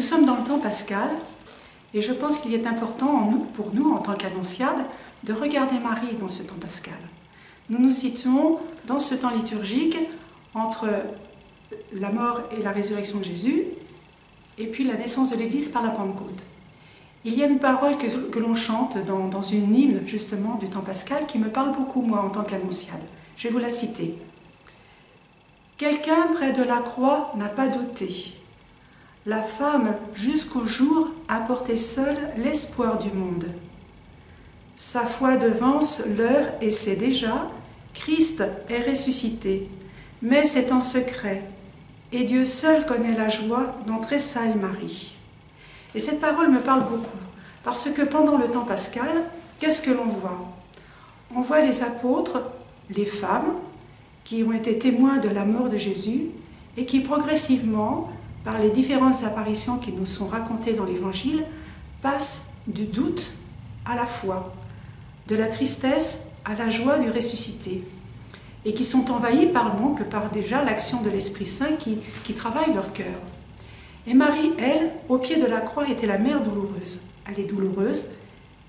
sommes dans le temps pascal et je pense qu'il est important pour nous, en tant qu'annonciades, de regarder Marie dans ce temps pascal. Nous nous situons dans ce temps liturgique entre la mort et la résurrection de Jésus et puis la naissance de l'Église par la Pentecôte. Il y a une parole que l'on chante dans une hymne justement du temps pascal qui me parle beaucoup moi en tant qu'annonciade. Je vais vous la citer. Quelqu'un près de la croix n'a pas douté. La femme jusqu'au jour a porté seule l'espoir du monde. Sa foi devance l'heure et c'est déjà, Christ est ressuscité, mais c'est en secret, et Dieu seul connaît la joie dont tressaille Marie. Et cette parole me parle beaucoup, parce que pendant le temps pascal, qu'est-ce que l'on voit? On voit les apôtres, les femmes, qui ont été témoins de la mort de Jésus, et qui progressivement, par les différentes apparitions qui nous sont racontées dans l'Évangile, passent du doute à la foi, de la tristesse à la joie du ressuscité, et qui sont envahis par déjà l'action de l'Esprit Saint qui travaille leur cœur. Et Marie, elle, au pied de la croix, était la mère douloureuse. Elle est douloureuse,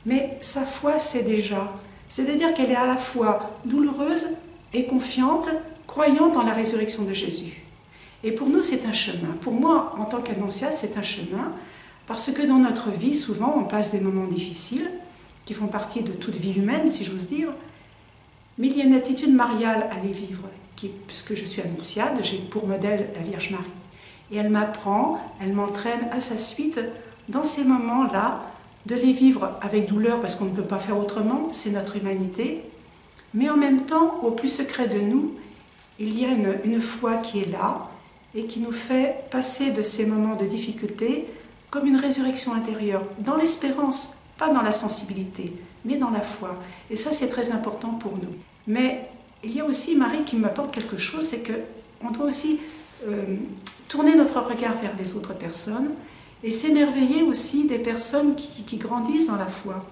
mais sa foi, c'est déjà. C'est-à-dire qu'elle est à la fois douloureuse et confiante, croyante en la résurrection de Jésus. Et pour nous, c'est un chemin. Pour moi, en tant qu'annonciate, c'est un chemin, parce que dans notre vie, souvent, on passe des moments difficiles, qui font partie de toute vie humaine, si j'ose dire, mais il y a une attitude mariale à les vivre, puisque je suis annonciate, j'ai pour modèle la Vierge Marie. Et elle m'apprend, elle m'entraîne à sa suite, dans ces moments-là, de les vivre avec douleur, parce qu'on ne peut pas faire autrement, c'est notre humanité, mais en même temps, au plus secret de nous, il y a une foi qui est là, et qui nous fait passer de ces moments de difficulté comme une résurrection intérieure, dans l'espérance, pas dans la sensibilité, mais dans la foi. Et ça, c'est très important pour nous. Mais il y a aussi Marie qui m'apporte quelque chose, c'est qu'on doit aussi tourner notre regard vers les autres personnes et s'émerveiller aussi des personnes qui grandissent dans la foi.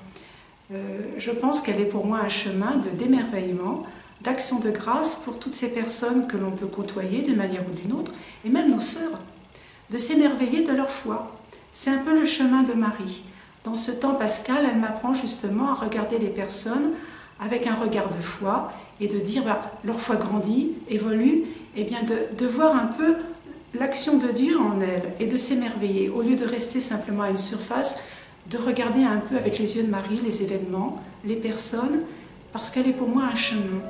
Je pense qu'elle est pour moi un chemin d'émerveillement, d'action de grâce pour toutes ces personnes que l'on peut côtoyer d'une manière ou d'une autre, et même nos sœurs, de s'émerveiller de leur foi. C'est un peu le chemin de Marie. Dans ce temps pascal, elle m'apprend justement à regarder les personnes avec un regard de foi et de dire leur foi grandit, évolue, et bien de voir un peu l'action de Dieu en elle et de s'émerveiller, au lieu de rester simplement à une surface, de regarder un peu avec les yeux de Marie les événements, les personnes, parce qu'elle est pour moi un chemin.